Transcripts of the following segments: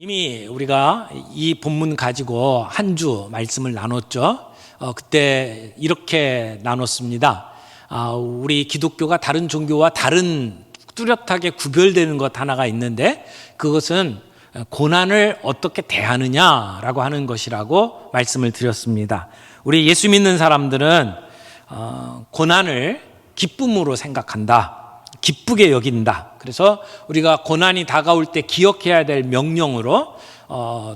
이미 우리가 이 본문 가지고 한 주 말씀을 나눴죠. 그때 이렇게 나눴습니다. 우리 기독교가 다른 종교와 다른 뚜렷하게 구별되는 것 하나가 있는데 그것은 고난을 어떻게 대하느냐라고 하는 것이라고 말씀을 드렸습니다. 우리 예수 믿는 사람들은 고난을 기쁨으로 생각한다. 기쁘게 여긴다. 그래서 우리가 고난이 다가올 때 기억해야 될 명령으로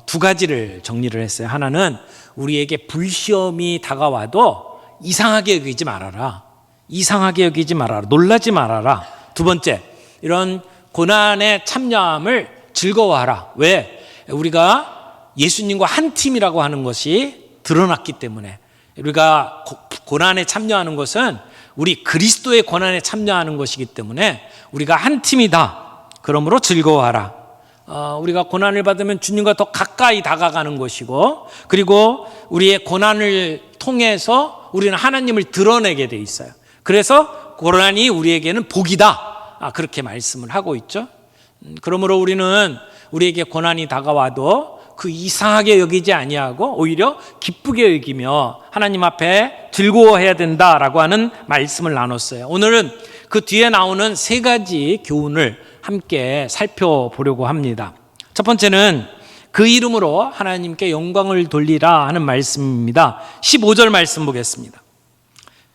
두 가지를 정리를 했어요. 하나는 우리에게 불시험이 다가와도 이상하게 여기지 말아라. 이상하게 여기지 말아라. 놀라지 말아라. 두 번째, 이런 고난에 참여함을 즐거워하라. 왜? 우리가 예수님과 한 팀이라고 하는 것이 드러났기 때문에. 우리가 고난에 참여하는 것은 우리 그리스도의 고난에 참여하는 것이기 때문에 우리가 한 팀이다. 그러므로 즐거워하라. 우리가 고난을 받으면 주님과 더 가까이 다가가는 것이고, 그리고 우리의 고난을 통해서 우리는 하나님을 드러내게 돼 있어요. 그래서 고난이 우리에게는 복이다. 그렇게 말씀을 하고 있죠. 그러므로 우리는 우리에게 고난이 다가와도 그 이상하게 여기지 아니하고 오히려 기쁘게 여기며 하나님 앞에 즐거워해야 된다라고 하는 말씀을 나눴어요. 오늘은 그 뒤에 나오는 세 가지 교훈을 함께 살펴보려고 합니다. 첫 번째는 그 이름으로 하나님께 영광을 돌리라 하는 말씀입니다. 15절 말씀 보겠습니다.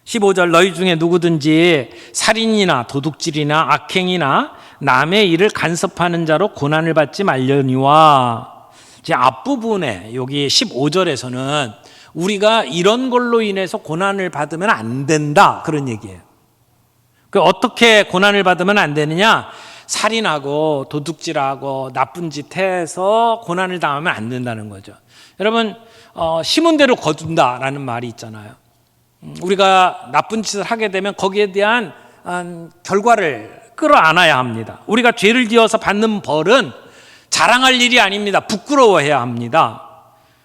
15절, 너희 중에 누구든지 살인이나 도둑질이나 악행이나 남의 일을 간섭하는 자로 고난을 받지 말려니와. 제 앞부분에 여기 15절에서는 우리가 이런 걸로 인해서 고난을 받으면 안 된다, 그런 얘기예요. 어떻게 고난을 받으면 안 되느냐? 살인하고 도둑질하고 나쁜 짓 해서 고난을 당하면 안 된다는 거죠. 여러분, 심은 대로 거둔다라는 말이 있잖아요. 우리가 나쁜 짓을 하게 되면 거기에 대한 결과를 끌어안아야 합니다. 우리가 죄를 지어서 받는 벌은 자랑할 일이 아닙니다. 부끄러워해야 합니다.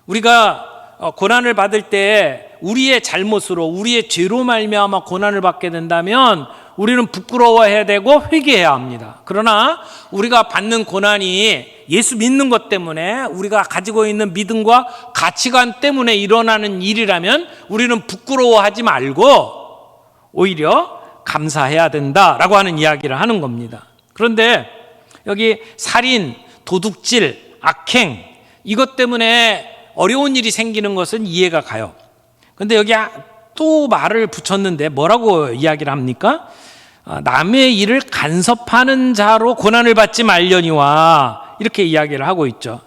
우리가 고난을 받을 때 우리의 잘못으로, 우리의 죄로 말미암아 고난을 받게 된다면 우리는 부끄러워해야 되고 회개해야 합니다. 그러나 우리가 받는 고난이 예수 믿는 것 때문에, 우리가 가지고 있는 믿음과 가치관 때문에 일어나는 일이라면 우리는 부끄러워하지 말고 오히려 감사해야 된다라고 하는 이야기를 하는 겁니다. 그런데 여기 살인, 도둑질, 악행, 이것 때문에 어려운 일이 생기는 것은 이해가 가요. 그런데 여기 또 말을 붙였는데 뭐라고 이야기를 합니까? 남의 일을 간섭하는 자로 고난을 받지 말려니와, 이렇게 이야기를 하고 있죠.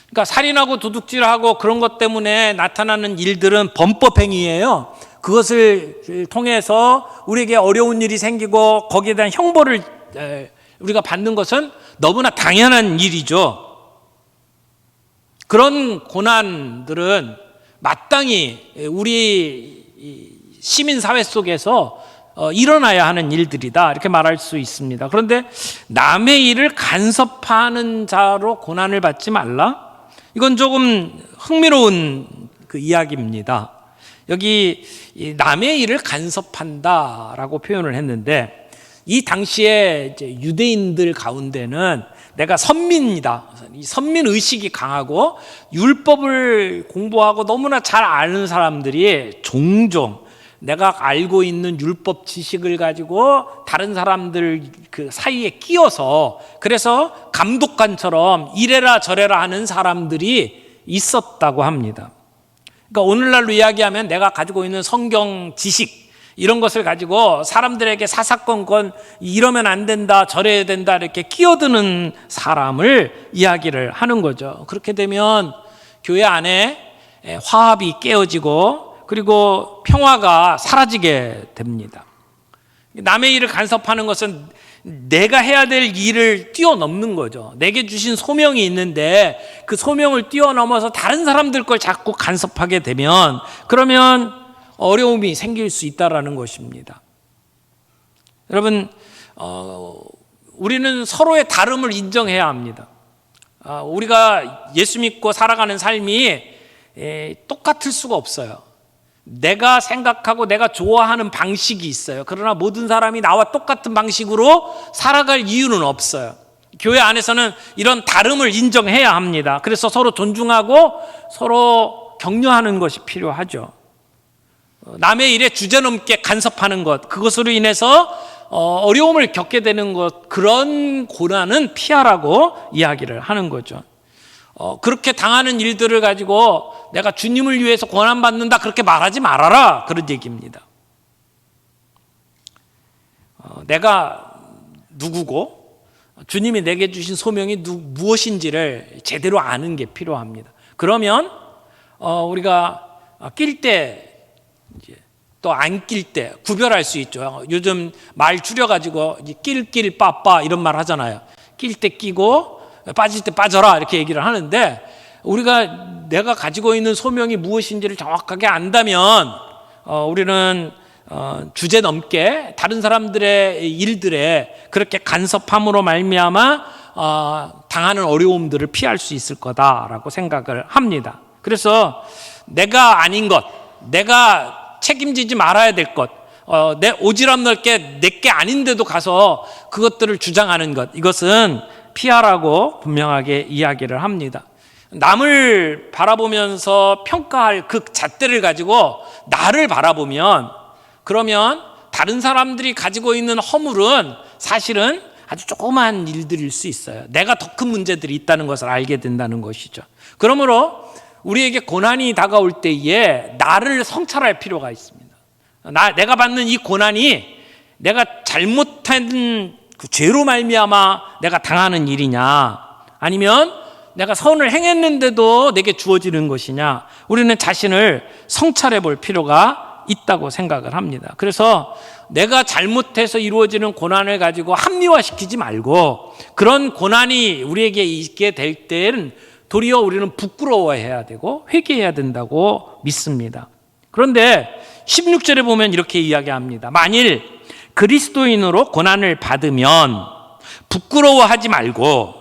그러니까 살인하고 도둑질하고 그런 것 때문에 나타나는 일들은 범법행위예요. 그것을 통해서 우리에게 어려운 일이 생기고 거기에 대한 형벌을 우리가 받는 것은 너무나 당연한 일이죠. 그런 고난들은 마땅히 우리 시민사회 속에서 일어나야 하는 일들이다, 이렇게 말할 수 있습니다. 그런데 남의 일을 간섭하는 자로 고난을 받지 말라? 이건 조금 흥미로운 그 이야기입니다. 여기 남의 일을 간섭한다라고 표현을 했는데, 이 당시에 이제 유대인들 가운데는 내가 선민이다, 이 선민 의식이 강하고 율법을 공부하고 너무나 잘 아는 사람들이 종종 내가 알고 있는 율법 지식을 가지고 다른 사람들 그 사이에 끼어서, 그래서 감독관처럼 이래라 저래라 하는 사람들이 있었다고 합니다. 그러니까 오늘날로 이야기하면 내가 가지고 있는 성경 지식, 이런 것을 가지고 사람들에게 사사건건 이러면 안 된다, 저래야 된다, 이렇게 끼어드는 사람을 이야기를 하는 거죠. 그렇게 되면 교회 안에 화합이 깨어지고 그리고 평화가 사라지게 됩니다. 남의 일을 간섭하는 것은 내가 해야 될 일을 뛰어넘는 거죠. 내게 주신 소명이 있는데 그 소명을 뛰어넘어서 다른 사람들 걸 자꾸 간섭하게 되면, 그러면 어려움이 생길 수 있다라는 것입니다. 여러분, 우리는 서로의 다름을 인정해야 합니다. 우리가 예수 믿고 살아가는 삶이 똑같을 수가 없어요. 내가 생각하고 내가 좋아하는 방식이 있어요. 그러나 모든 사람이 나와 똑같은 방식으로 살아갈 이유는 없어요. 교회 안에서는 이런 다름을 인정해야 합니다. 그래서 서로 존중하고 서로 격려하는 것이 필요하죠. 남의 일에 주제넘게 간섭하는 것, 그것으로 인해서 어려움을 겪게 되는 것, 그런 고난은 피하라고 이야기를 하는 거죠. 그렇게 당하는 일들을 가지고 내가 주님을 위해서 고난받는다 그렇게 말하지 말아라, 그런 얘기입니다. 내가 누구고 주님이 내게 주신 소명이 무엇인지를 제대로 아는 게 필요합니다. 그러면 우리가 낄 때 또 안 낄 때 구별할 수 있죠. 요즘 말 줄여가지고 낄 빠빠 이런 말 하잖아요. 낄 때 끼고 빠질 때 빠져라 이렇게 얘기를 하는데, 우리가 내가 가지고 있는 소명이 무엇인지를 정확하게 안다면 우리는 주제 넘게 다른 사람들의 일들에 그렇게 간섭함으로 말미암아 당하는 어려움들을 피할 수 있을 거다라고 생각을 합니다. 그래서 내가 아닌 것, 내가 책임지지 말아야 될 것, 내 오지랖 넓게 내게 아닌데도 가서 그것들을 주장하는 것, 이것은 피하라고 분명하게 이야기를 합니다. 남을 바라보면서 평가할 그 잣대를 가지고 나를 바라보면, 그러면 다른 사람들이 가지고 있는 허물은 사실은 아주 조그마한 일들일 수 있어요. 내가 더 큰 문제들이 있다는 것을 알게 된다는 것이죠. 그러므로 우리에게 고난이 다가올 때에 나를 성찰할 필요가 있습니다. 내가 받는 이 고난이 내가 잘못한 그 죄로 말미암아 내가 당하는 일이냐, 아니면 내가 선을 행했는데도 내게 주어지는 것이냐, 우리는 자신을 성찰해 볼 필요가 있다고 생각을 합니다. 그래서 내가 잘못해서 이루어지는 고난을 가지고 합리화시키지 말고, 그런 고난이 우리에게 있게 될 때는 도리어 우리는 부끄러워해야 되고 회개해야 된다고 믿습니다. 그런데 16절에 보면 이렇게 이야기합니다. 만일 그리스도인으로 고난을 받으면 부끄러워하지 말고,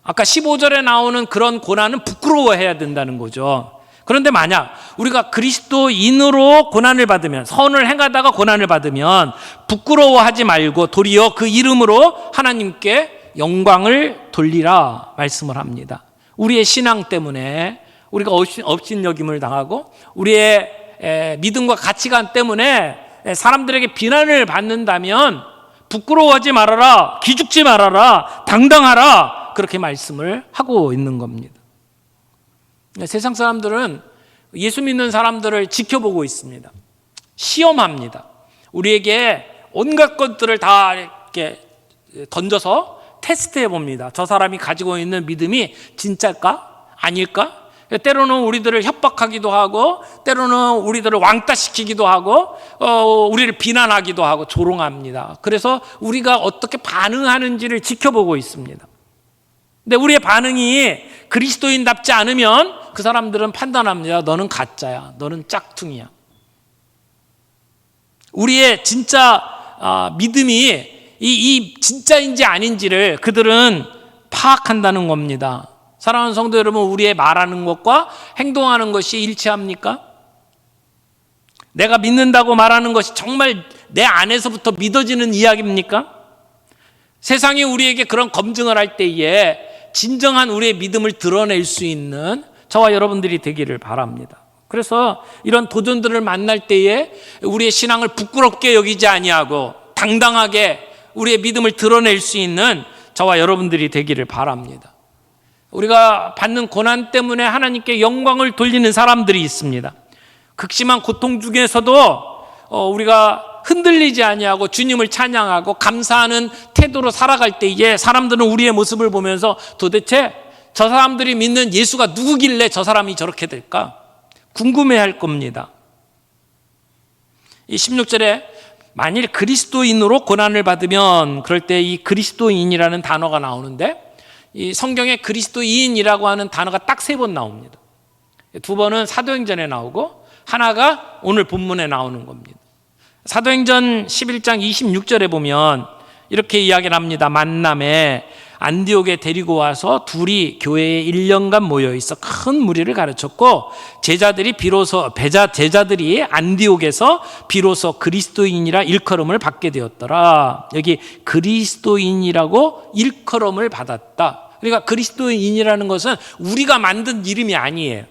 아까 15절에 나오는 그런 고난은 부끄러워해야 된다는 거죠. 그런데 만약 우리가 그리스도인으로 고난을 받으면, 선을 행하다가 고난을 받으면 부끄러워하지 말고 도리어 그 이름으로 하나님께 영광을 돌리라 말씀을 합니다. 우리의 신앙 때문에 우리가 업신여김을 당하고 우리의 믿음과 가치관 때문에 사람들에게 비난을 받는다면 부끄러워하지 말아라, 기죽지 말아라, 당당하라, 그렇게 말씀을 하고 있는 겁니다. 세상 사람들은 예수 믿는 사람들을 지켜보고 있습니다. 시험합니다. 우리에게 온갖 것들을 다 이렇게 던져서 테스트해 봅니다. 저 사람이 가지고 있는 믿음이 진짜일까? 아닐까? 때로는 우리들을 협박하기도 하고, 때로는 우리들을 왕따시키기도 하고, 우리를 비난하기도 하고 조롱합니다. 그래서 우리가 어떻게 반응하는지를 지켜보고 있습니다. 근데 우리의 반응이 그리스도인답지 않으면 그 사람들은 판단합니다. 너는 가짜야, 너는 짝퉁이야. 우리의 진짜 믿음이 이 진짜인지 아닌지를 그들은 파악한다는 겁니다. 사랑하는 성도 여러분, 우리의 말하는 것과 행동하는 것이 일치합니까? 내가 믿는다고 말하는 것이 정말 내 안에서부터 믿어지는 이야기입니까? 세상이 우리에게 그런 검증을 할 때에 진정한 우리의 믿음을 드러낼 수 있는 저와 여러분들이 되기를 바랍니다. 그래서 이런 도전들을 만날 때에 우리의 신앙을 부끄럽게 여기지 아니하고 당당하게 우리의 믿음을 드러낼 수 있는 저와 여러분들이 되기를 바랍니다. 우리가 받는 고난 때문에 하나님께 영광을 돌리는 사람들이 있습니다. 극심한 고통 중에서도 우리가 흔들리지 아니하고 주님을 찬양하고 감사하는 태도로 살아갈 때에 사람들은 우리의 모습을 보면서 도대체 저 사람들이 믿는 예수가 누구길래 저 사람이 저렇게 될까? 궁금해할 겁니다. 이 16절에 만일 그리스도인으로 고난을 받으면, 그럴 때 이 그리스도인이라는 단어가 나오는데, 이 성경에 그리스도인이라고 하는 단어가 딱 3번 나옵니다. 2번은 사도행전에 나오고 하나가 오늘 본문에 나오는 겁니다. 사도행전 11장 26절에 보면 이렇게 이야기를 합니다. 만남에 안디옥에 데리고 와서 둘이 교회에 1년간 모여 있어 큰 무리를 가르쳤고, 제자들이 안디옥에서 비로소 그리스도인이라 일컬음을 받게 되었더라. 여기 그리스도인이라고 일컬음을 받았다. 그러니까 그리스도인이라는 것은 우리가 만든 이름이 아니에요.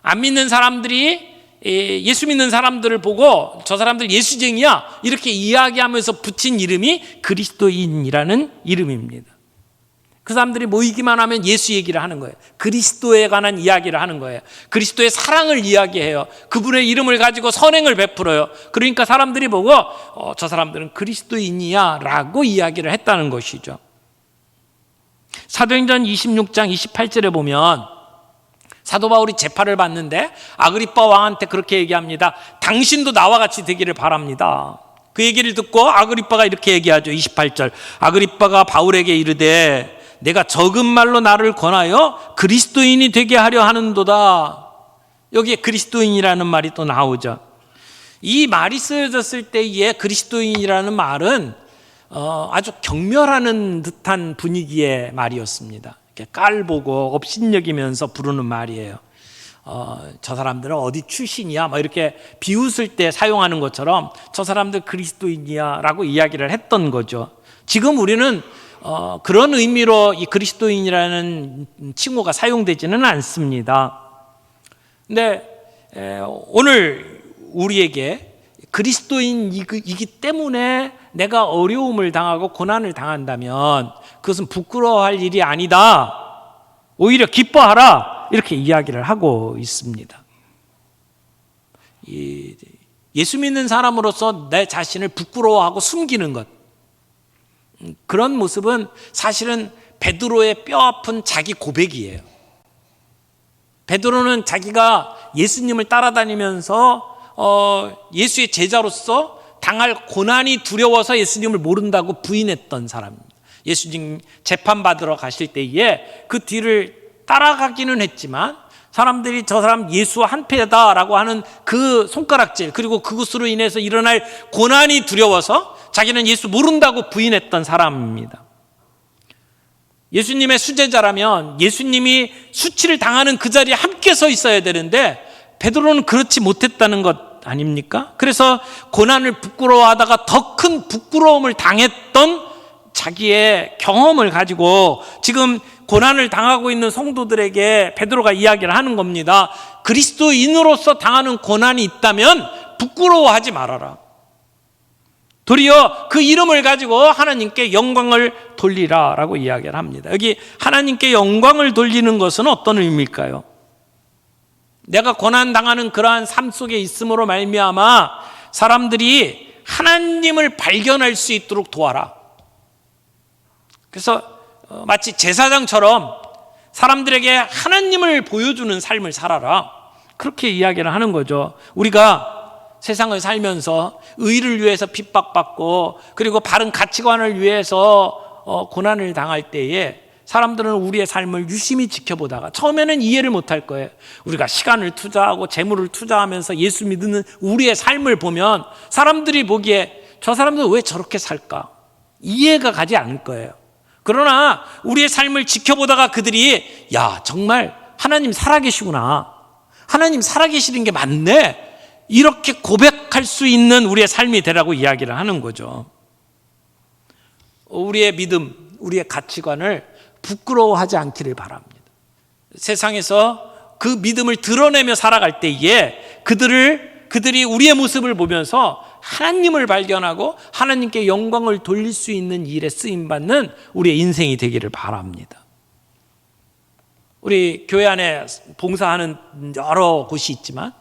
안 믿는 사람들이 예수 믿는 사람들을 보고 저 사람들 예수쟁이야 이렇게 이야기하면서 붙인 이름이 그리스도인이라는 이름입니다. 그 사람들이 모이기만 하면 예수 얘기를 하는 거예요. 그리스도에 관한 이야기를 하는 거예요. 그리스도의 사랑을 이야기해요. 그분의 이름을 가지고 선행을 베풀어요. 그러니까 사람들이 보고 저 사람들은 그리스도인이야 라고 이야기를 했다는 것이죠. 사도행전 26장 28절에 보면 사도 바울이 재판을 받는데 아그리빠 왕한테 그렇게 얘기합니다. 당신도 나와 같이 되기를 바랍니다. 그 얘기를 듣고 아그리빠가 이렇게 얘기하죠. 28절, 아그리빠가 바울에게 이르되 내가 적은 말로 나를 권하여 그리스도인이 되게 하려 하는도다. 여기에 그리스도인이라는 말이 또 나오죠. 이 말이 쓰여졌을 때에 그리스도인이라는 말은 아주 경멸하는 듯한 분위기의 말이었습니다. 이렇게 깔보고 업신여기면서 부르는 말이에요. 저 사람들은 어디 출신이야? 막 이렇게 비웃을 때 사용하는 것처럼 저 사람들 그리스도인이야 라고 이야기를 했던 거죠. 지금 우리는 그런 의미로 이 그리스도인이라는 칭호가 사용되지는 않습니다. 근데 오늘 우리에게 그리스도인이기 때문에 내가 어려움을 당하고 고난을 당한다면 그것은 부끄러워할 일이 아니다. 오히려 기뻐하라. 이렇게 이야기를 하고 있습니다. 예수 믿는 사람으로서 내 자신을 부끄러워하고 숨기는 것, 그런 모습은 사실은 베드로의 뼈아픈 자기 고백이에요. 베드로는 자기가 예수님을 따라다니면서 예수의 제자로서 당할 고난이 두려워서 예수님을 모른다고 부인했던 사람입니다. 예수님 재판받으러 가실 때에 그 뒤를 따라가기는 했지만 사람들이 저 사람 예수 한패다라고 하는 그 손가락질, 그리고 그것으로 인해서 일어날 고난이 두려워서 자기는 예수 모른다고 부인했던 사람입니다. 예수님의 수제자라면 예수님이 수치를 당하는 그 자리에 함께 서 있어야 되는데 베드로는 그렇지 못했다는 것 아닙니까? 그래서 고난을 부끄러워하다가 더 큰 부끄러움을 당했던 자기의 경험을 가지고 지금 고난을 당하고 있는 성도들에게 베드로가 이야기를 하는 겁니다. 그리스도인으로서 당하는 고난이 있다면 부끄러워하지 말아라. 도리어 그 이름을 가지고 하나님께 영광을 돌리라 라고 이야기를 합니다. 여기 하나님께 영광을 돌리는 것은 어떤 의미일까요? 내가 고난당하는 그러한 삶 속에 있음으로 말미암아 사람들이 하나님을 발견할 수 있도록 도와라. 그래서 마치 제사장처럼 사람들에게 하나님을 보여주는 삶을 살아라. 그렇게 이야기를 하는 거죠. 우리가 세상을 살면서 의를 위해서 핍박받고 그리고 바른 가치관을 위해서 고난을 당할 때에 사람들은 우리의 삶을 유심히 지켜보다가 처음에는 이해를 못할 거예요. 우리가 시간을 투자하고 재물을 투자하면서 예수 믿는 우리의 삶을 보면 사람들이 보기에 저 사람들은 왜 저렇게 살까? 이해가 가지 않을 거예요. 그러나 우리의 삶을 지켜보다가 그들이 야, 정말 하나님 살아계시구나. 하나님 살아계시는 게 맞네. 이렇게 고백할 수 있는 우리의 삶이 되라고 이야기를 하는 거죠. 우리의 믿음, 우리의 가치관을 부끄러워하지 않기를 바랍니다. 세상에서 그 믿음을 드러내며 살아갈 때에 그들이 우리의 모습을 보면서 하나님을 발견하고 하나님께 영광을 돌릴 수 있는 일에 쓰임받는 우리의 인생이 되기를 바랍니다. 우리 교회 안에 봉사하는 여러 곳이 있지만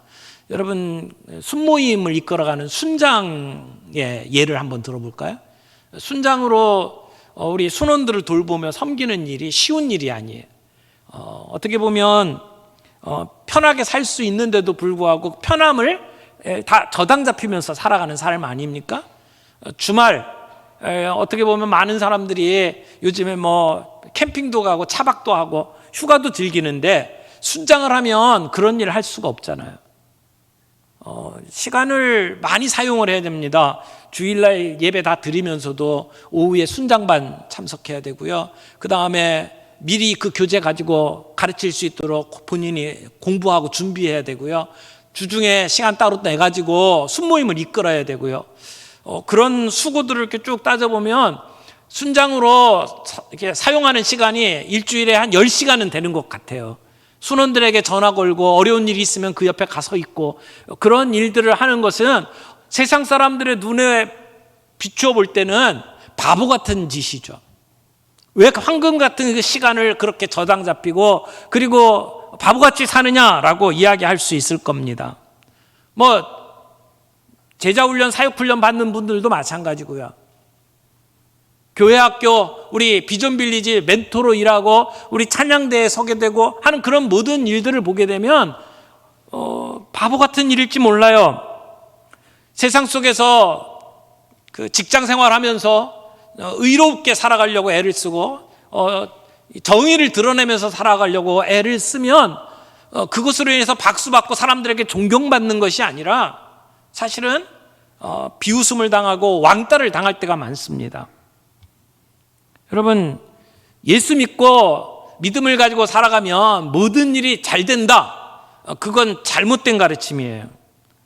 여러분 순모임을 이끌어가는 순장의 예를 한번 들어볼까요? 순장으로 우리 순원들을 돌보며 섬기는 일이 쉬운 일이 아니에요. 어떻게 보면 편하게 살 수 있는데도 불구하고 편함을 다 저당 잡히면서 살아가는 삶 아닙니까? 주말 어떻게 보면 많은 사람들이 요즘에 뭐 캠핑도 가고 차박도 하고 휴가도 즐기는데 순장을 하면 그런 일을 할 수가 없잖아요. 시간을 많이 사용을 해야 됩니다. 주일날 예배 다 드리면서도 오후에 순장반 참석해야 되고요. 그 다음에 미리 그 교재 가지고 가르칠 수 있도록 본인이 공부하고 준비해야 되고요. 주중에 시간 따로 내가지고 순모임을 이끌어야 되고요. 그런 수고들을 이렇게 쭉 따져보면 순장으로 이렇게 사용하는 시간이 일주일에 한 10시간은 되는 것 같아요. 순원들에게 전화 걸고 어려운 일이 있으면 그 옆에 가서 있고, 그런 일들을 하는 것은 세상 사람들의 눈에 비추어 볼 때는 바보 같은 짓이죠. 왜 황금 같은 그 시간을 그렇게 저당 잡히고 그리고 바보같이 사느냐라고 이야기할 수 있을 겁니다. 제자훈련, 사역훈련 받는 분들도 마찬가지고요. 교회학교, 우리 비전빌리지 멘토로 일하고 우리 찬양대에 서게 되고 하는 그런 모든 일들을 보게 되면 바보 같은 일일지 몰라요. 세상 속에서 그 직장 생활하면서 의롭게 살아가려고 애를 쓰고 정의를 드러내면서 살아가려고 애를 쓰면 그것으로 인해서 박수받고 사람들에게 존경받는 것이 아니라 사실은 비웃음을 당하고 왕따를 당할 때가 많습니다. 여러분, 예수 믿고 믿음을 가지고 살아가면 모든 일이 잘 된다. 그건 잘못된 가르침이에요.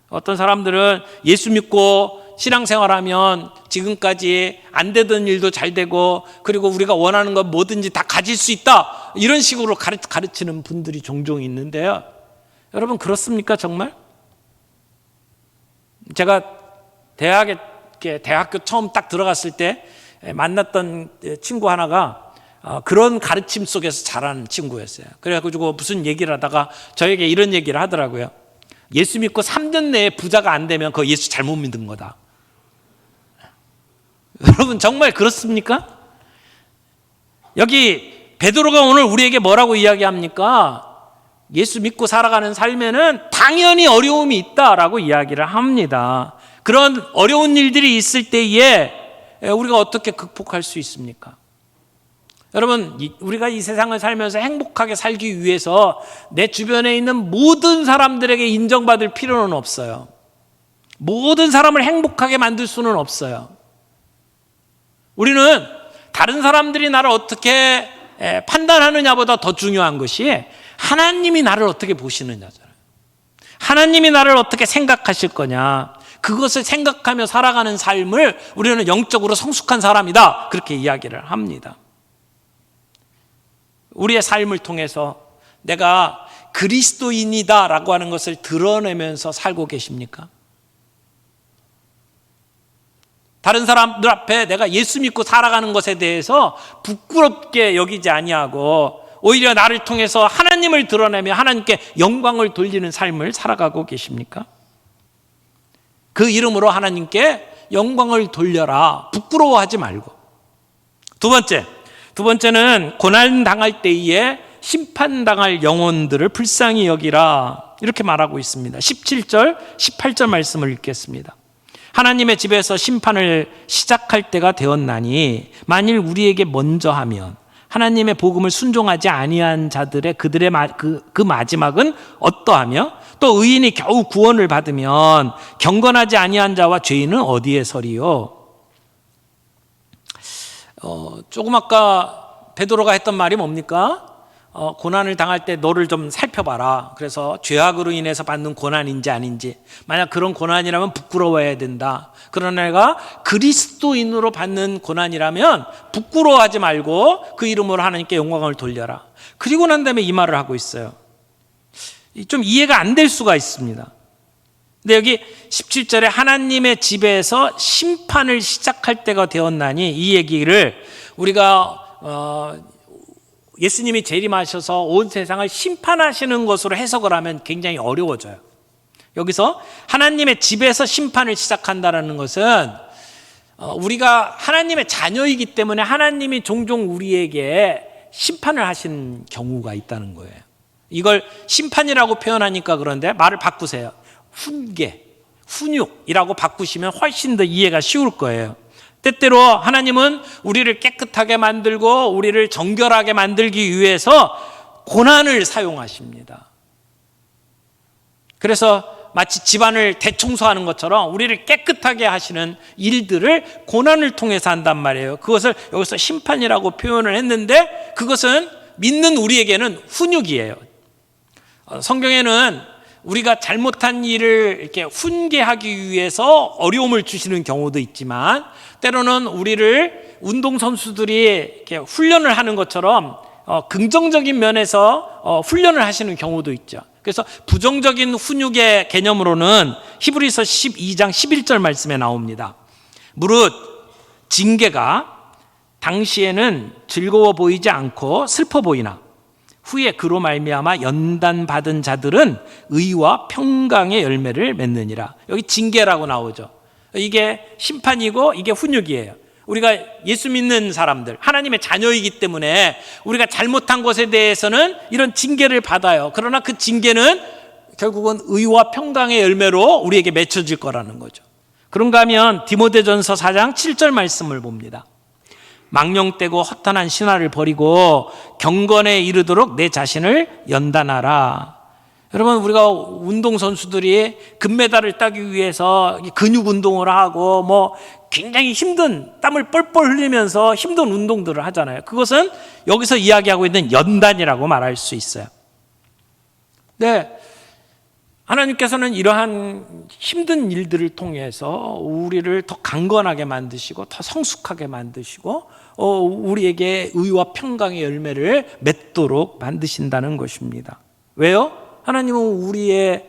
어떤 사람들은 예수 믿고 신앙생활하면 지금까지 안 되던 일도 잘 되고 그리고 우리가 원하는 건 뭐든지 다 가질 수 있다. 이런 식으로 가르치는 분들이 종종 있는데요. 여러분, 그렇습니까 정말? 제가 대학교 처음 딱 들어갔을 때 만났던 친구 하나가 그런 가르침 속에서 자란 친구였어요. 그래가지고 무슨 얘기를 하다가 저에게 이런 얘기를 하더라고요. 예수 믿고 3년 내에 부자가 안 되면 그거 예수 잘못 믿은 거다. 여러분, 정말 그렇습니까? 여기 베드로가 오늘 우리에게 뭐라고 이야기합니까? 예수 믿고 살아가는 삶에는 당연히 어려움이 있다라고 이야기를 합니다. 그런 어려운 일들이 있을 때에 우리가 어떻게 극복할 수 있습니까? 여러분, 우리가 이 세상을 살면서 행복하게 살기 위해서 내 주변에 있는 모든 사람들에게 인정받을 필요는 없어요. 모든 사람을 행복하게 만들 수는 없어요. 우리는 다른 사람들이 나를 어떻게 판단하느냐보다 더 중요한 것이 하나님이 나를 어떻게 보시느냐잖아요. 하나님이 나를 어떻게 생각하실 거냐, 그것을 생각하며 살아가는 삶을 우리는 영적으로 성숙한 사람이다, 그렇게 이야기를 합니다. 우리의 삶을 통해서 내가 그리스도인이다 라고 하는 것을 드러내면서 살고 계십니까? 다른 사람들 앞에 내가 예수 믿고 살아가는 것에 대해서 부끄럽게 여기지 아니하고 오히려 나를 통해서 하나님을 드러내며 하나님께 영광을 돌리는 삶을 살아가고 계십니까? 그 이름으로 하나님께 영광을 돌려라, 부끄러워하지 말고. 두 번째는 고난 당할 때에 심판당할 영혼들을 불쌍히 여기라, 이렇게 말하고 있습니다. 17절, 18절 말씀을 읽겠습니다. 하나님의 집에서 심판을 시작할 때가 되었나니 만일 우리에게 먼저 하면 하나님의 복음을 순종하지 아니한 자들의 그들의 그 마지막은 어떠하며 또 의인이 겨우 구원을 받으면 경건하지 아니한 자와 죄인은 어디에 서리요? 조금 아까 베드로가 했던 말이 뭡니까? 고난을 당할 때 너를 좀 살펴봐라. 그래서 죄악으로 인해서 받는 고난인지 아닌지, 만약 그런 고난이라면 부끄러워해야 된다. 그러나 내가 그리스도인으로 받는 고난이라면 부끄러워하지 말고 그 이름으로 하나님께 영광을 돌려라. 그리고 난 다음에 이 말을 하고 있어요. 좀 이해가 안 될 수가 있습니다. 근데 여기 17절에 하나님의 집에서 심판을 시작할 때가 되었나니, 이 얘기를 우리가 예수님이 재림하셔서 온 세상을 심판하시는 것으로 해석을 하면 굉장히 어려워져요. 여기서 하나님의 집에서 심판을 시작한다는 것은 우리가 하나님의 자녀이기 때문에 하나님이 종종 우리에게 심판을 하신 경우가 있다는 거예요. 이걸 심판이라고 표현하니까 그런데 말을 바꾸세요. 훈계, 훈육이라고 바꾸시면 훨씬 더 이해가 쉬울 거예요. 때때로 하나님은 우리를 깨끗하게 만들고 우리를 정결하게 만들기 위해서 고난을 사용하십니다. 그래서 마치 집안을 대청소하는 것처럼 우리를 깨끗하게 하시는 일들을 고난을 통해서 한단 말이에요. 그것을 여기서 심판이라고 표현을 했는데 그것은 믿는 우리에게는 훈육이에요. 성경에는 우리가 잘못한 일을 이렇게 훈계하기 위해서 어려움을 주시는 경우도 있지만 때로는 우리를 운동선수들이 이렇게 훈련을 하는 것처럼 긍정적인 면에서 훈련을 하시는 경우도 있죠. 그래서 부정적인 훈육의 개념으로는 히브리서 12장 11절 말씀에 나옵니다. 무릇 징계가 당시에는 즐거워 보이지 않고 슬퍼 보이나 후에 그로 말미암아 연단받은 자들은 의와 평강의 열매를 맺느니라. 여기 징계라고 나오죠. 이게 심판이고 이게 훈육이에요. 우리가 예수 믿는 사람들, 하나님의 자녀이기 때문에 우리가 잘못한 것에 대해서는 이런 징계를 받아요. 그러나 그 징계는 결국은 의와 평강의 열매로 우리에게 맺혀질 거라는 거죠. 그런가 하면 디모데전서 4장 7절 말씀을 봅니다. 망령되고 허탄한 신화를 버리고 경건에 이르도록 내 자신을 연단하라. 여러분, 우리가 운동선수들이 금메달을 따기 위해서 근육 운동을 하고 굉장히 힘든 땀을 뻘뻘 흘리면서 힘든 운동들을 하잖아요. 그것은 여기서 이야기하고 있는 연단이라고 말할 수 있어요. 네, 하나님께서는 이러한 힘든 일들을 통해서 우리를 더 강건하게 만드시고 더 성숙하게 만드시고 우리에게 의와 평강의 열매를 맺도록 만드신다는 것입니다. 왜요? 하나님은 우리의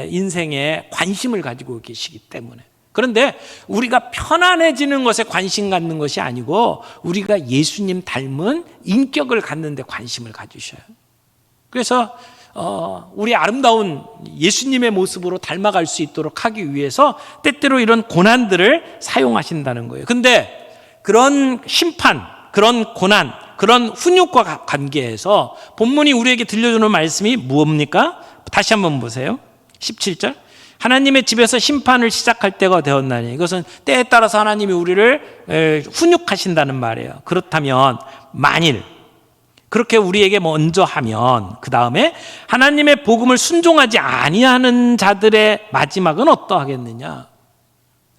인생에 관심을 가지고 계시기 때문에. 그런데 우리가 편안해지는 것에 관심 갖는 것이 아니고 우리가 예수님 닮은 인격을 갖는 데 관심을 가지셔요. 그래서 우리 아름다운 예수님의 모습으로 닮아갈 수 있도록 하기 위해서 때때로 이런 고난들을 사용하신다는 거예요. 근데 그런 심판, 그런 고난, 그런 훈육과 관계해서 본문이 우리에게 들려주는 말씀이 무엇입니까? 다시 한번 보세요. 17절. 하나님의 집에서 심판을 시작할 때가 되었나니, 이것은 때에 따라서 하나님이 우리를 훈육하신다는 말이에요. 그렇다면 만일 그렇게 우리에게 먼저 하면 그 다음에 하나님의 복음을 순종하지 아니하는 자들의 마지막은 어떠하겠느냐?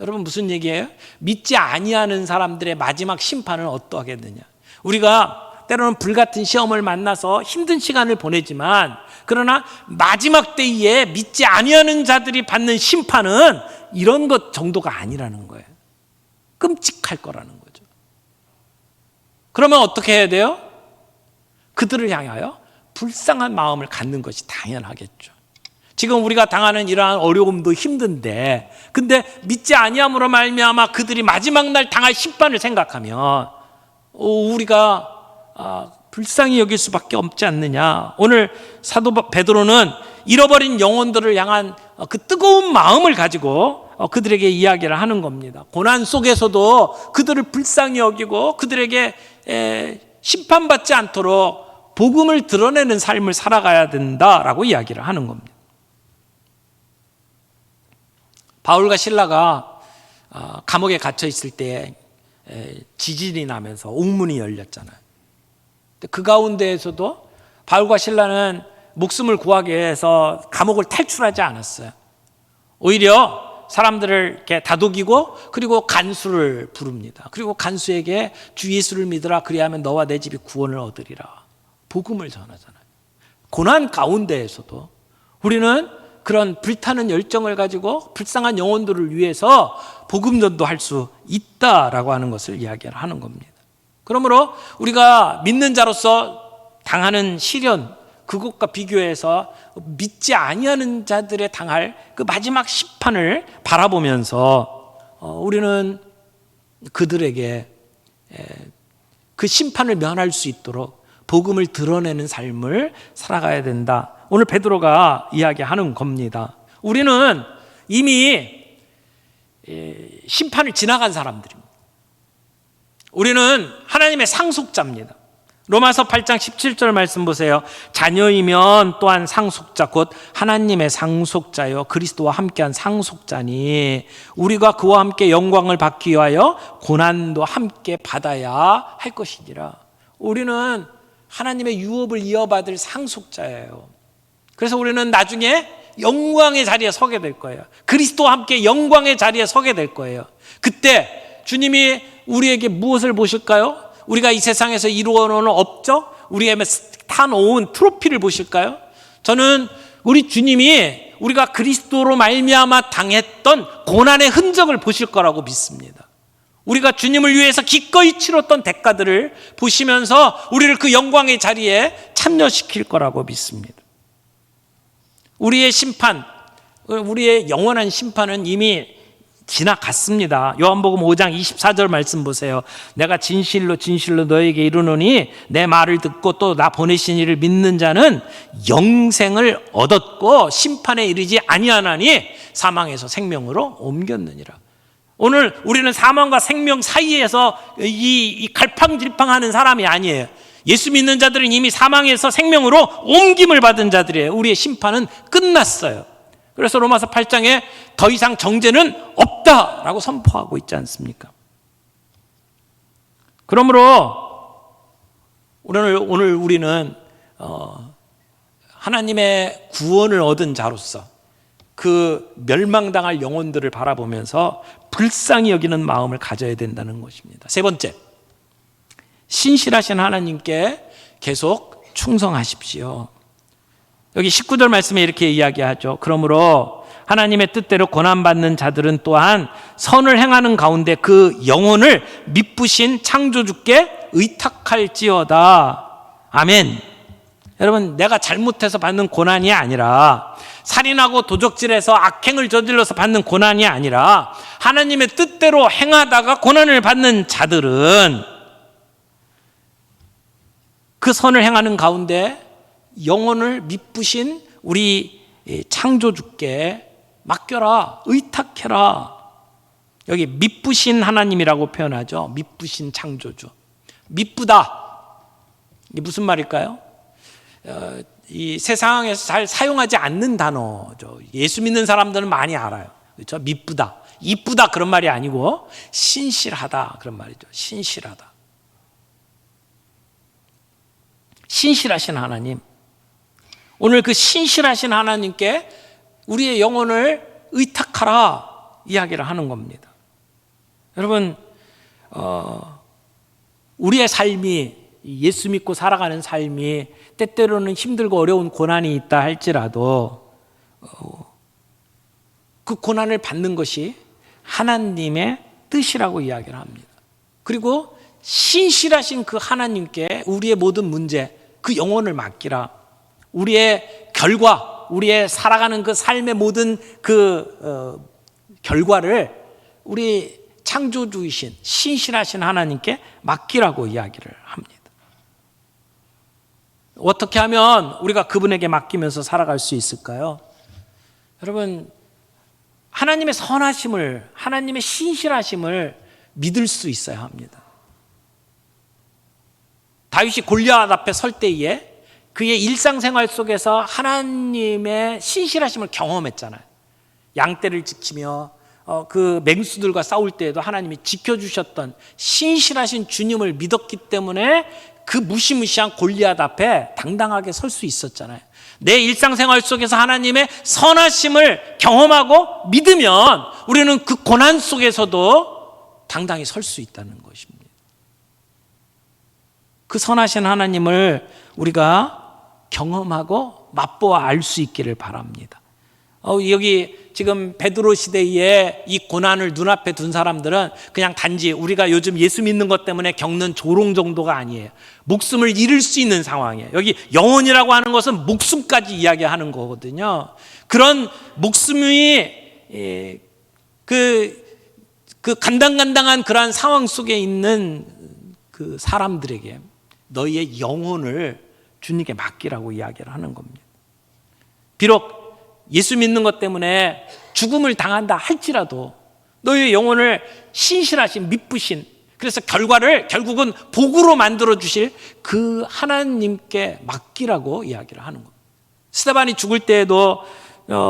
여러분, 무슨 얘기예요? 믿지 아니하는 사람들의 마지막 심판은 어떠하겠느냐? 우리가 때로는 불같은 시험을 만나서 힘든 시간을 보내지만 그러나 마지막 때에 믿지 아니하는 자들이 받는 심판은 이런 것 정도가 아니라는 거예요. 끔찍할 거라는 거죠. 그러면 어떻게 해야 돼요? 그들을 향하여 불쌍한 마음을 갖는 것이 당연하겠죠. 지금 우리가 당하는 이러한 어려움도 힘든데, 근데 믿지 아니함으로 말미암아 그들이 마지막 날 당할 심판을 생각하면 우리가 불쌍히 여길 수밖에 없지 않느냐. 오늘 사도 베드로는 잃어버린 영혼들을 향한 그 뜨거운 마음을 가지고 그들에게 이야기를 하는 겁니다. 고난 속에서도 그들을 불쌍히 여기고 그들에게 심판받지 않도록 복음을 드러내는 삶을 살아가야 된다라고 이야기를 하는 겁니다. 바울과 실라가 감옥에 갇혀 있을 때 지진이 나면서 옥문이 열렸잖아요. 그 가운데에서도 바울과 실라는 목숨을 구하기 위해서 감옥을 탈출하지 않았어요. 오히려 사람들을 이렇게 다독이고 그리고 간수를 부릅니다. 그리고 간수에게 주 예수를 믿으라, 그리하면 너와 내 집이 구원을 얻으리라. 복음을 전하잖아요. 고난 가운데에서도 우리는 그런 불타는 열정을 가지고 불쌍한 영혼들을 위해서 복음 전도할 수 있다라고 하는 것을 이야기를 하는 겁니다. 그러므로 우리가 믿는 자로서 당하는 시련, 그것과 비교해서 믿지 아니하는 자들의 당할 그 마지막 심판을 바라보면서 우리는 그들에게 그 심판을 면할 수 있도록 복음을 드러내는 삶을 살아가야 된다. 오늘 베드로가 이야기하는 겁니다. 우리는 이미 심판을 지나간 사람들입니다. 우리는 하나님의 상속자입니다. 로마서 8장 17절 말씀 보세요. 자녀이면 또한 상속자 곧 하나님의 상속자요 그리스도와 함께한 상속자니 우리가 그와 함께 영광을 받기 위하여 고난도 함께 받아야 할 것이니라. 우리는 하나님의 유업을 이어받을 상속자예요. 그래서 우리는 나중에 영광의 자리에 서게 될 거예요. 그리스도와 함께 영광의 자리에 서게 될 거예요. 그때 주님이 우리에게 무엇을 보실까요? 우리가 이 세상에서 이루어놓은 업적, 우리에게 타놓은 트로피를 보실까요? 저는 우리 주님이 우리가 그리스도로 말미암아 당했던 고난의 흔적을 보실 거라고 믿습니다. 우리가 주님을 위해서 기꺼이 치렀던 대가들을 보시면서 우리를 그 영광의 자리에 참여시킬 거라고 믿습니다. 우리의 심판, 우리의 영원한 심판은 이미 지나갔습니다. 요한복음 5장 24절 말씀 보세요. 내가 진실로 진실로 너에게 이르노니 내 말을 듣고 또 나 보내신 이를 믿는 자는 영생을 얻었고 심판에 이르지 아니하나니 사망에서 생명으로 옮겼느니라. 오늘 우리는 사망과 생명 사이에서 이 갈팡질팡하는 사람이 아니에요. 예수 믿는 자들은 이미 사망에서 생명으로 옮김을 받은 자들이에요. 우리의 심판은 끝났어요. 그래서 로마서 8장에 더 이상 정죄는 없다라고 선포하고 있지 않습니까? 그러므로 오늘 우리는 하나님의 구원을 얻은 자로서 그 멸망당할 영혼들을 바라보면서 불쌍히 여기는 마음을 가져야 된다는 것입니다. 세 번째, 신실하신 하나님께 계속 충성하십시오. 여기 19절 말씀에 이렇게 이야기하죠. 그러므로 하나님의 뜻대로 고난받는 자들은 또한 선을 행하는 가운데 그 영혼을 미쁘신 창조주께 의탁할지어다. 아멘. 여러분, 내가 잘못해서 받는 고난이 아니라, 살인하고 도적질해서 악행을 저질러서 받는 고난이 아니라 하나님의 뜻대로 행하다가 고난을 받는 자들은 그 선을 행하는 가운데 영혼을 미쁘신 우리 창조주께 맡겨라, 의탁해라. 여기 미쁘신 하나님이라고 표현하죠. 미쁘신 창조주. 미쁘다. 이게 무슨 말일까요? 이 세상에서 잘 사용하지 않는 단어죠. 예수 믿는 사람들은 많이 알아요. 그렇죠? 미쁘다, 이쁘다 그런 말이 아니고 신실하다 그런 말이죠. 신실하다. 신실하신 하나님. 오늘 그 신실하신 하나님께 우리의 영혼을 의탁하라 이야기를 하는 겁니다. 여러분, 우리의 삶이, 예수 믿고 살아가는 삶이 때때로는 힘들고 어려운 고난이 있다 할지라도 그 고난을 받는 것이 하나님의 뜻이라고 이야기를 합니다. 그리고 신실하신 그 하나님께 우리의 모든 문제, 그 영혼을 맡기라. 우리의 결과, 우리의 살아가는 그 삶의 모든 그 결과를 우리 창조주이신 신실하신 하나님께 맡기라고 이야기를 합니다. 어떻게 하면 우리가 그분에게 맡기면서 살아갈 수 있을까요? 여러분, 하나님의 선하심을, 하나님의 신실하심을 믿을 수 있어야 합니다. 다윗이 골리앗 앞에 설 때에 그의 일상생활 속에서 하나님의 신실하심을 경험했잖아요. 양떼를 지키며 그 맹수들과 싸울 때에도 하나님이 지켜주셨던 신실하신 주님을 믿었기 때문에 그 무시무시한 골리앗 앞에 당당하게 설 수 있었잖아요. 내 일상생활 속에서 하나님의 선하심을 경험하고 믿으면 우리는 그 고난 속에서도 당당히 설 수 있다는 것입니다. 그 선하신 하나님을 우리가 경험하고 맛보아 알 수 있기를 바랍니다. 여기 지금 베드로 시대에 이 고난을 눈앞에 둔 사람들은 그냥 단지 우리가 요즘 예수 믿는 것 때문에 겪는 조롱 정도가 아니에요. 목숨을 잃을 수 있는 상황이에요. 여기 영혼이라고 하는 것은 목숨까지 이야기하는 거거든요. 그런 목숨이 그 간당간당한 그러한 상황 속에 있는 그 사람들에게 너희의 영혼을 주님께 맡기라고 이야기를 하는 겁니다. 비록 예수 믿는 것 때문에 죽음을 당한다 할지라도 너희의 영혼을 신실하신, 미쁘신, 그래서 결과를 결국은 복으로 만들어 주실 그 하나님께 맡기라고 이야기를 하는 겁니다. 스데반이 죽을 때에도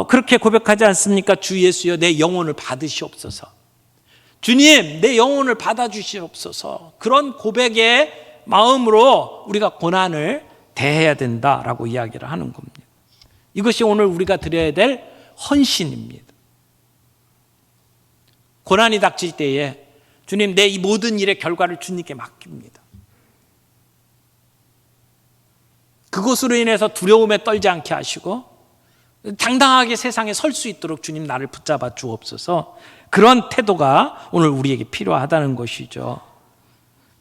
그렇게 고백하지 않습니까? 주 예수여, 내 영혼을 받으시옵소서. 주님, 내 영혼을 받아주시옵소서. 그런 고백의 마음으로 우리가 고난을 대해야 된다라고 이야기를 하는 겁니다. 이것이 오늘 우리가 드려야 될 헌신입니다. 고난이 닥칠 때에 주님, 내 이 모든 일의 결과를 주님께 맡깁니다. 그것으로 인해서 두려움에 떨지 않게 하시고 당당하게 세상에 설 수 있도록 주님 나를 붙잡아 주옵소서. 그런 태도가 오늘 우리에게 필요하다는 것이죠.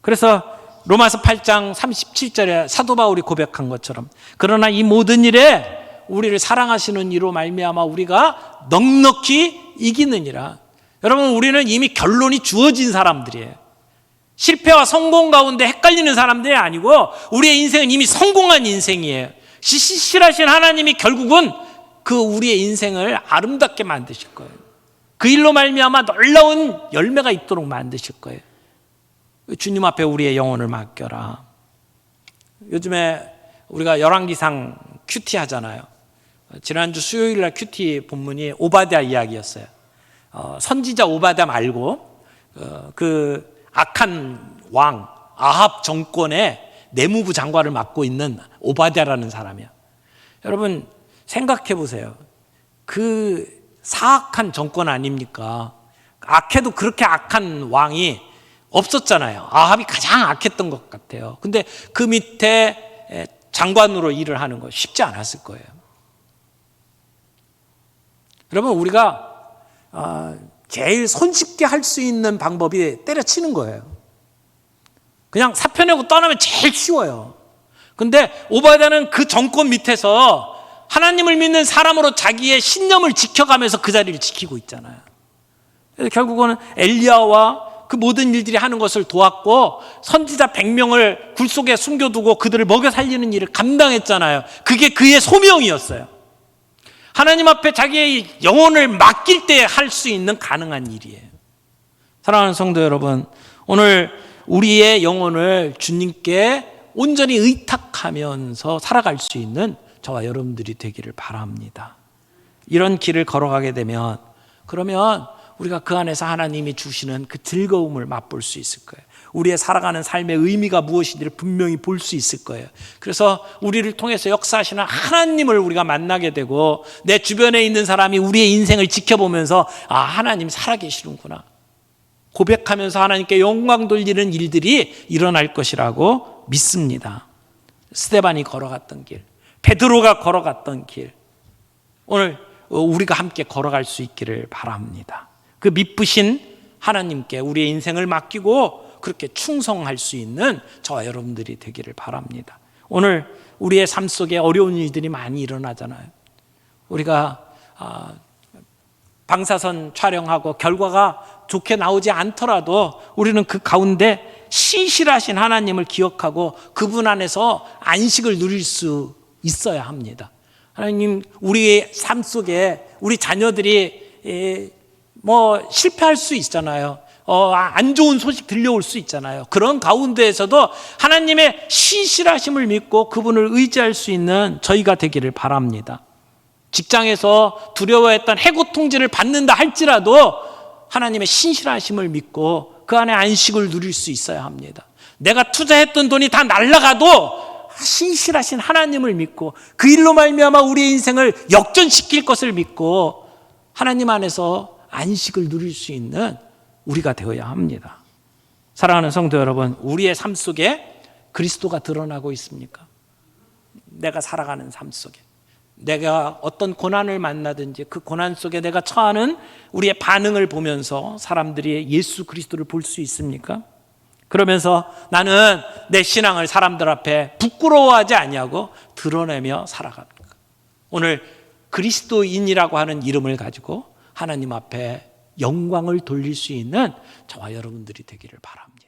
그래서 로마서 8장 37절에 사도 바울이 고백한 것처럼 그러나 이 모든 일에 우리를 사랑하시는 이로 말미암아 우리가 넉넉히 이기느니라. 여러분, 우리는 이미 결론이 주어진 사람들이에요. 실패와 성공 가운데 헷갈리는 사람들이 아니고 우리의 인생은 이미 성공한 인생이에요. 신실하신 하나님이 결국은 그 우리의 인생을 아름답게 만드실 거예요. 그 일로 말미암아 놀라운 열매가 있도록 만드실 거예요. 주님 앞에 우리의 영혼을 맡겨라. 요즘에 우리가 열왕기상 큐티 하잖아요. 지난주 수요일 날 큐티 본문이 오바댜 이야기였어요. 선지자 오바댜 말고 그 악한 왕 아합 정권의 내무부 장관을 맡고 있는 오바댜라는 사람이야. 여러분 생각해 보세요. 그 사악한 정권 아닙니까? 악해도 그렇게 악한 왕이 없었잖아요. 아합이 가장 악했던 것 같아요. 근데 그 밑에 장관으로 일을 하는 거 쉽지 않았을 거예요. 여러분, 우리가 제일 손쉽게 할 수 있는 방법이 때려치는 거예요. 그냥 사표 내고 떠나면 제일 쉬워요. 근데 오바댜는 그 정권 밑에서 하나님을 믿는 사람으로 자기의 신념을 지켜가면서 그 자리를 지키고 있잖아요. 그래서 결국은 엘리야와 그 모든 일들이 하는 것을 도왔고 선지자 100명을 굴 속에 숨겨두고 그들을 먹여 살리는 일을 감당했잖아요. 그게 그의 소명이었어요. 하나님 앞에 자기의 영혼을 맡길 때 할 수 있는 가능한 일이에요. 사랑하는 성도 여러분, 오늘 우리의 영혼을 주님께 온전히 의탁하면서 살아갈 수 있는 저와 여러분들이 되기를 바랍니다. 이런 길을 걸어가게 되면 그러면 우리가 그 안에서 하나님이 주시는 그 즐거움을 맛볼 수 있을 거예요. 우리의 살아가는 삶의 의미가 무엇인지를 분명히 볼 수 있을 거예요. 그래서 우리를 통해서 역사하시는 하나님을 우리가 만나게 되고 내 주변에 있는 사람이 우리의 인생을 지켜보면서 아, 하나님 살아계시는구나 고백하면서 하나님께 영광 돌리는 일들이 일어날 것이라고 믿습니다. 스데반이 걸어갔던 길, 베드로가 걸어갔던 길, 오늘 우리가 함께 걸어갈 수 있기를 바랍니다. 그 미쁘신 하나님께 우리의 인생을 맡기고 그렇게 충성할 수 있는 저와 여러분들이 되기를 바랍니다. 오늘 우리의 삶 속에 어려운 일들이 많이 일어나잖아요. 우리가 방사선 촬영하고 결과가 좋게 나오지 않더라도 우리는 그 가운데 신실하신 하나님을 기억하고 그분 안에서 안식을 누릴 수 있어야 합니다. 하나님, 우리의 삶 속에 우리 자녀들이 실패할 수 있잖아요. 안 좋은 소식 들려올 수 있잖아요. 그런 가운데에서도 하나님의 신실하심을 믿고 그분을 의지할 수 있는 저희가 되기를 바랍니다. 직장에서 두려워했던 해고 통지를 받는다 할지라도 하나님의 신실하심을 믿고 그 안에 안식을 누릴 수 있어야 합니다. 내가 투자했던 돈이 다 날아가도 신실하신 하나님을 믿고 그 일로 말미암아 우리의 인생을 역전시킬 것을 믿고 하나님 안에서 안식을 누릴 수 있는 우리가 되어야 합니다. 사랑하는 성도 여러분, 우리의 삶 속에 그리스도가 드러나고 있습니까? 내가 살아가는 삶 속에 내가 어떤 고난을 만나든지 그 고난 속에 내가 처하는 우리의 반응을 보면서 사람들이 예수 그리스도를 볼 수 있습니까? 그러면서 나는 내 신앙을 사람들 앞에 부끄러워하지 아니하고 드러내며 살아갑니다. 오늘 그리스도인이라고 하는 이름을 가지고 하나님 앞에 영광을 돌릴 수 있는 저와 여러분들이 되기를 바랍니다.